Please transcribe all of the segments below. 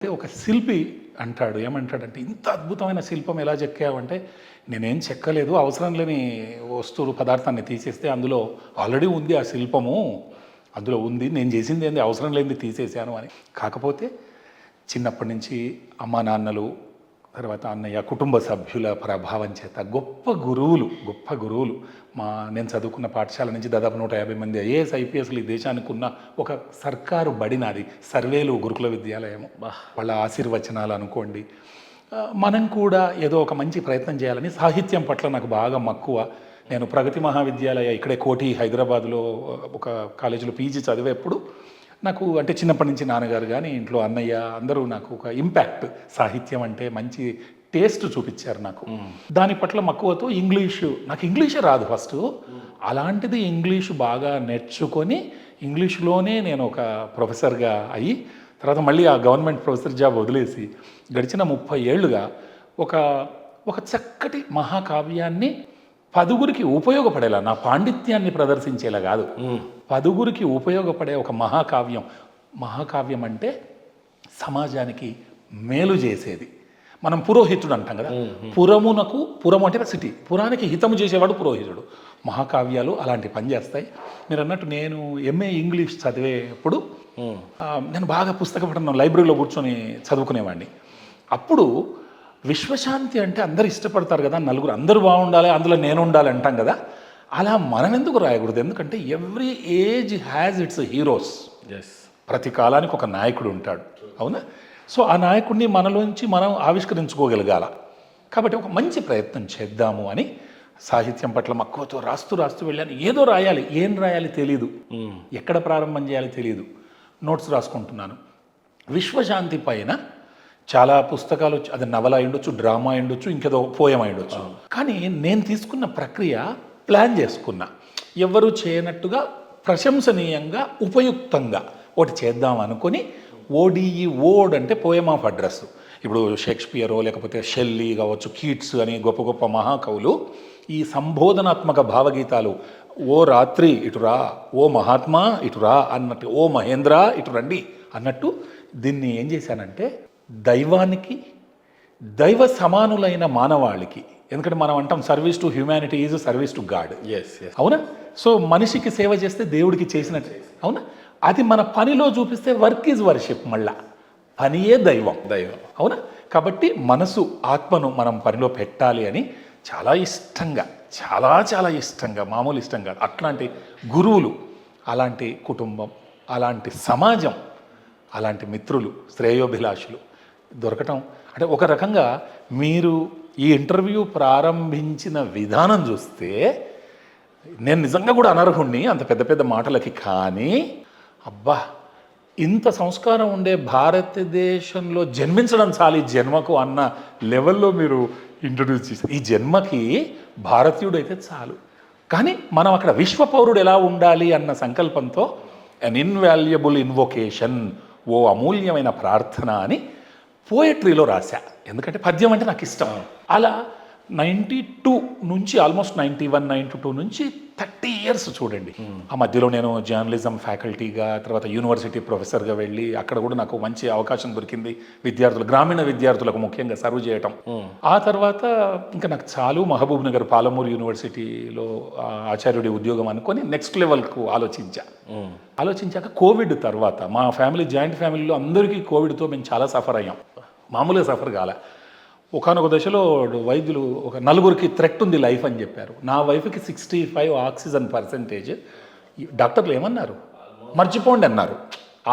అంటే ఒక శిల్పి అంటాడు ఏమంటాడంటే, ఇంత అద్భుతమైన శిల్పం ఎలా చెక్కావంటే, నేనేం చెక్కలేదు, అవసరం లేని వస్తువు పదార్థాన్ని తీసేస్తే అందులో ఆల్రెడీ ఉంది ఆ శిల్పము, అందులో ఉంది, నేను చేసింది ఏంది, అవసరం లేనిది తీసేసాను అని. కాకపోతే చిన్నప్పటి నుంచి అమ్మా నాన్నలు, తర్వాత అన్నయ్య, కుటుంబ సభ్యుల ప్రభావం చేత గొప్ప గురువులు నేను చదువుకున్న పాఠశాల నుంచి దాదాపు 150 మంది ఐఏఎస్ ఐపీఎస్లు ఈ దేశానికి ఉన్న ఒక సర్కారు బడి నాది, సర్వేలు గురుకుల విద్యాలయము. వాళ్ళ ఆశీర్వచనాలు అనుకోండి. మనం కూడా ఏదో ఒక మంచి ప్రయత్నం చేయాలని, సాహిత్యం పట్ల నాకు బాగా మక్కువ. నేను ప్రగతి మహావిద్యాలయ ఇక్కడే కోటి హైదరాబాద్లో ఒక కాలేజీలో పీజీ చదివేప్పుడు నాకు అంటే చిన్నప్పటి నుంచి నాన్నగారు కానీ ఇంట్లో అన్నయ్య అందరూ నాకు ఒక ఇంపాక్ట్, సాహిత్యం అంటే మంచి టేస్ట్ చూపించారు నాకు. దాని పట్ల మక్కువతో నాకు ఇంగ్లీషే రాదు ఫస్ట్. అలాంటిది ఇంగ్లీషు బాగా నేర్చుకొని ఇంగ్లీష్లోనే నేను ఒక ప్రొఫెసర్గా అయ్యి, తర్వాత మళ్ళీ ఆ గవర్నమెంట్ ప్రొఫెసర్ జాబ్ వదిలేసి గడిచిన 30 ఏళ్ళుగా ఒక చక్కటి మహాకావ్యాన్ని పదుగురికి ఉపయోగపడేలా, నా పాండిత్యాన్ని ప్రదర్శించేలా కాదు, పదుగురికి ఉపయోగపడే ఒక మహాకావ్యం అంటే సమాజానికి మేలు చేసేది. మనం పురోహితుడు అంటాం కదా, పురము అంటే సిటీ, పురానికి హితము చేసేవాడు పురోహితుడు. మహాకావ్యాలు అలాంటి పని చేస్తాయి. మీరు అన్నట్టు నేను ఎంఏ ఇంగ్లీష్ చదివేప్పుడు నేను బాగా పుస్తక పఠనం లైబ్రరీలో కూర్చొని చదువుకునేవాడిని. అప్పుడు విశ్వశాంతి అంటే అందరు ఇష్టపడతారు కదా, నలుగురు అందరూ బాగుండాలి, అందులో నేను ఉండాలి అంటాం కదా, అలా మనం ఎందుకు రాయకూడదు? ఎందుకంటే every age has its heroes. ప్రతి కాలానికి ఒక నాయకుడు ఉంటాడు, అవునా? సో ఆ నాయకుడిని మనలోంచి మనం ఆవిష్కరించుకోగలగాల. కాబట్టి ఒక మంచి ప్రయత్నం చేద్దాము అని సాహిత్యం పట్ల మక్కువతో రాస్తూ వెళ్ళాను. ఏదో రాయాలి, ఏం రాయాలి తెలియదు, ఎక్కడ ప్రారంభం చేయాలి తెలియదు. నోట్స్ రాసుకుంటున్నాను. విశ్వశాంతి పైన చాలా పుస్తకాలు, అది నవల అయ్యుండొచ్చు, డ్రామా అయ్యుండొచ్చు, ఇంకేదో పోయం అయ్యుండొచ్చు. కానీ నేను తీసుకున్న ప్రక్రియ ప్లాన్ చేసుకున్నా. ఎవరు చేయనట్టుగా ప్రశంసనీయంగా, ఉపయుక్తంగా ఒకటి చేద్దాం అనుకొని, ఓడ్ అంటే పోయం ఆఫ్ అడ్రస్. ఇప్పుడు షేక్స్పియరో లేకపోతే షెల్లీ కావచ్చు, కీట్స్ అని గొప్ప గొప్ప మహాకవులు ఈ సంబోధనాత్మక భావగీతాలు, ఓ రాత్రి ఇటురా, ఓ మహాత్మా ఇటురా అన్నట్టు, ఓ మహేంద్ర ఇటు రండి అన్నట్టు దీన్ని ఏం చేశానంటే, దైవానికి, దైవ సమానులైన మానవాళికి, ఎందుకంటే మనం అంటాం service to humanity is service to God. అవునా? సో మనిషికి సేవ చేస్తే దేవుడికి చేసినట్టు, అవునా? అది మన పనిలో చూపిస్తే వర్క్ ఈజ్ వర్షిప్. మళ్ళా పనియే దైవం, అవునా? కాబట్టి మనసు, ఆత్మను మనం పనిలో పెట్టాలి అని చాలా ఇష్టంగా, చాలా ఇష్టంగా, మామూలు ఇష్టం కాదు, అట్లాంటి గురువులు, అలాంటి కుటుంబం, అలాంటి సమాజం, అలాంటి మిత్రులు, శ్రేయోభిలాషులు దొరకటం అంటే ఒక రకంగా మీరు ఈ ఇంటర్వ్యూ ప్రారంభించిన విధానం చూస్తే నేను నిజంగా కూడా అనర్హుణ్ణి అంత పెద్ద పెద్ద మాటలకి. కానీ అబ్బా, ఇంత సంస్కారం ఉండే భారతదేశంలో జన్మించడం చాలు ఈ జన్మకు అన్న లెవెల్లో మీరు ఇంట్రడ్యూస్ చేశారు. ఈ జన్మకి భారతీయుడు అయితే చాలు. కానీ మనం అక్కడ విశ్వ పౌరుడు ఎలా ఉండాలి అన్న సంకల్పంతో అన్ ఇన్వాల్యుబుల్ ఇన్వొకేషన్, ఓ అమూల్యమైన ప్రార్థన అని పోయట్రీలో రాశా. ఎందుకంటే పద్యం అంటే నాకు ఇష్టం. అలా 92 నుంచి ఆల్మోస్ట్ 91, 92 నుంచి 30 ఇయర్స్ చూడండి. ఆ మధ్యలో నేను జర్నలిజం ఫ్యాకల్టీగా, తర్వాత యూనివర్సిటీ ప్రొఫెసర్గా వెళ్ళి అక్కడ కూడా నాకు మంచి అవకాశం దొరికింది. గ్రామీణ విద్యార్థులకు ముఖ్యంగా సర్వ్ చేయటం. ఆ తర్వాత ఇంకా నాకు చాలు, మహబూబ్ నగర్ పాలమూరు యూనివర్సిటీలో ఆచార్యుడి ఉద్యోగం అనుకొని నెక్స్ట్ లెవెల్కు ఆలోచించాక కోవిడ్ తర్వాత మా ఫ్యామిలీ, జాయింట్ ఫ్యామిలీలో అందరికీ కోవిడ్తో మేము చాలా సఫర్ అయ్యాం. మామూలుగా సఫర్ కాలే. ఒకనొక దశలో వైద్యులు ఒక 4కి థ్రెట్ ఉంది లైఫ్ అని చెప్పారు. నా వైఫ్కి 65 ఆక్సిజన్ పర్సెంటేజ్. డాక్టర్లు ఏమన్నారు? మర్చిపోండి అన్నారు.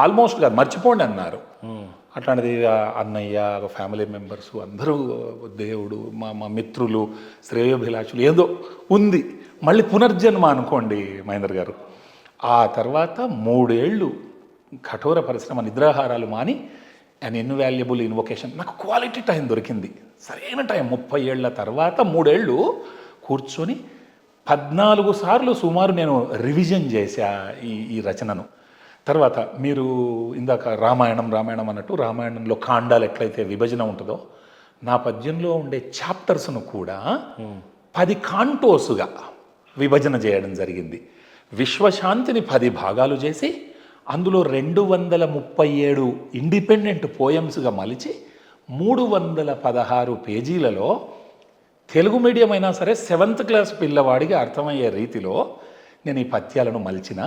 ఆల్మోస్ట్ కాదు, మర్చిపోండి అన్నారు. అట్లాంటిది అన్నయ్య, ఫ్యామిలీ మెంబర్స్ అందరూ, దేవుడు, మా మిత్రులు, శ్రేయోభిలాషులు, ఏదో ఉంది. మళ్ళీ పునర్జన్మ అనుకోండి మహేందర్ గారు. ఆ తర్వాత 3 ఏళ్ళు కఠోర పరిశ్రమ, నిద్రాహారాలు మాని అన్ ఇన్వాల్యుబుల్ ఇన్వొకేషన్, నాకు క్వాలిటీ టైం దొరికింది, సరైన టైం. 30 ఏళ్ల తర్వాత 3 ఏళ్ళు కూర్చొని 14 సార్లు సుమారు నేను రివిజన్ చేశా ఈ రచనను. తర్వాత మీరు ఇందాక రామాయణం అన్నట్టు, రామాయణంలో కాండాలు ఎట్లయితే విభజన ఉంటుందో, నా పద్యంలో ఉండే చాప్టర్స్ను కూడా 10 కాంటోసుగా విభజన చేయడం జరిగింది. విశ్వశాంతిని 10 భాగాలు చేసి అందులో 237 ఇండిపెండెంట్ పోయమ్స్గా మలిచి 316 పేజీలలో తెలుగు మీడియం అయినా సరే 7th క్లాస్ పిల్లవాడికి అర్థమయ్యే రీతిలో నేను ఈ పద్యాలను మలిచిన.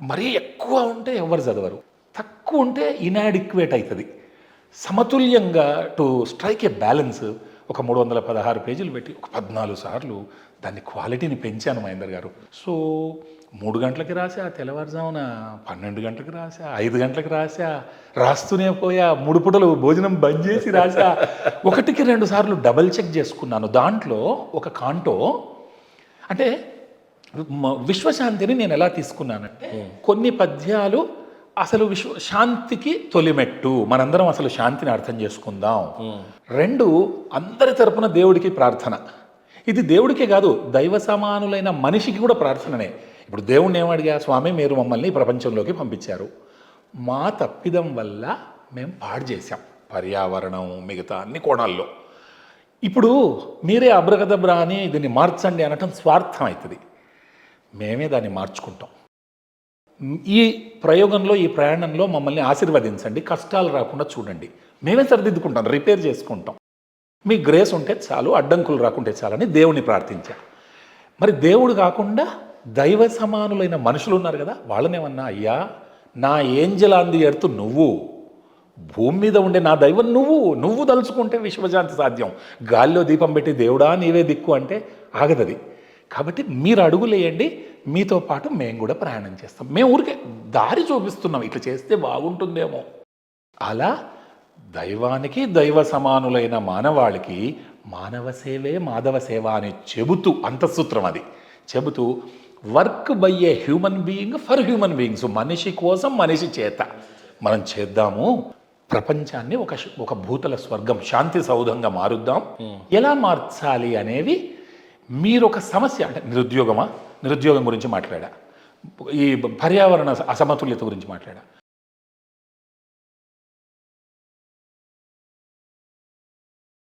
మరీ ఎక్కువ ఉంటే ఎవరు చదవరు, తక్కువ ఉంటే ఇన్యాడిక్వేట్ అవుతుంది. సమతుల్యంగా టు స్ట్రైక్ ఏ బ్యాలెన్స్ ఒక 316 పేజీలు పెట్టి ఒక 14 సార్లు దాన్ని క్వాలిటీని పెంచాను మహేందర్ గారు. సో 3 గంటలకి రాసా, తెల్లవారుజామున 12 గంటలకు రాసా, 5 గంటలకు రాసా, రాస్తూనే పోయా, 3 పూటలు భోజనం బంద్ చేసి రాసా. 1కి 2 సార్లు డబల్ చెక్ చేసుకున్నాను. దాంట్లో ఒక కాంటో అంటే విశ్వశాంతిని నేను ఎలా తీసుకున్నానంటే, కొన్ని పద్యాలు అసలు శాంతికి తొలిమెట్టు, మనందరం అసలు శాంతిని అర్థం చేసుకుందాం. 2 అందరి తరపున దేవుడికి ప్రార్థన. ఇది దేవుడికే కాదు, దైవ సమానులైన మనిషికి కూడా ప్రార్థననే. ఇప్పుడు దేవుణ్ణి ఏమడిగా, స్వామి మీరు మమ్మల్ని ప్రపంచంలోకి పంపించారు, మా తప్పిదం వల్ల మేము పాడు చేశాం పర్యావరణం మిగతా అన్ని కోణాల్లో. ఇప్పుడు మీరే అబ్రకదబ్రా అని దీన్ని మార్చండి అనటం స్వార్థం అవుతుంది. మేమే దాన్ని మార్చుకుంటాం. ఈ ప్రయోగంలో, ఈ ప్రయాణంలో మమ్మల్ని ఆశీర్వదించండి, కష్టాలు రాకుండా చూడండి, మేమే సరిదిద్దుకుంటాం, రిపేర్ చేసుకుంటాం, మీ గ్రేస్ ఉంటే చాలు, అడ్డంకులు రాకుంటే చాలని దేవుణ్ణి ప్రార్థించా. మరి దేవుడు కాకుండా దైవ సమానులైన మనుషులు ఉన్నారు కదా, వాళ్ళనేమన్నా, అయ్యా నా ఏంజల్ ఆన్ ది ఎర్త్ నువ్వు, భూమి మీద ఉండే నా దైవం నువ్వు తలుచుకుంటే విశ్వశాంతి సాధ్యం. గాలిలో దీపం పెట్టి దేవుడా నీవే దిక్కు అంటే ఆగదది. కాబట్టి మీరు అడుగులేయండి, మీతో పాటు మేము కూడా ప్రయాణం చేస్తాం, మేము ఊరికే దారి చూపిస్తున్నాం, ఇట్లా చేస్తే బాగుంటుందేమో. అలా దైవానికి దైవ సమానులైన మానవాళికి మానవ సేవే మాధవ సేవ అని చెబుతూ, అంతఃసూత్రం అది చెబుతూ, work by a human being for human beings, మనిషి కోసం మనిషి చేత మనం చేద్దాము, ప్రపంచాన్ని ఒక భూతల స్వర్గం, శాంతి సౌధంగా మారుద్దాం. ఎలా మార్చాలి అనేవి మీరు ఒక సమస్య అంటే నిరుద్యోగం గురించి మాట్లాడా, ఈ పర్యావరణ అసమతుల్యత గురించి మాట్లాడా,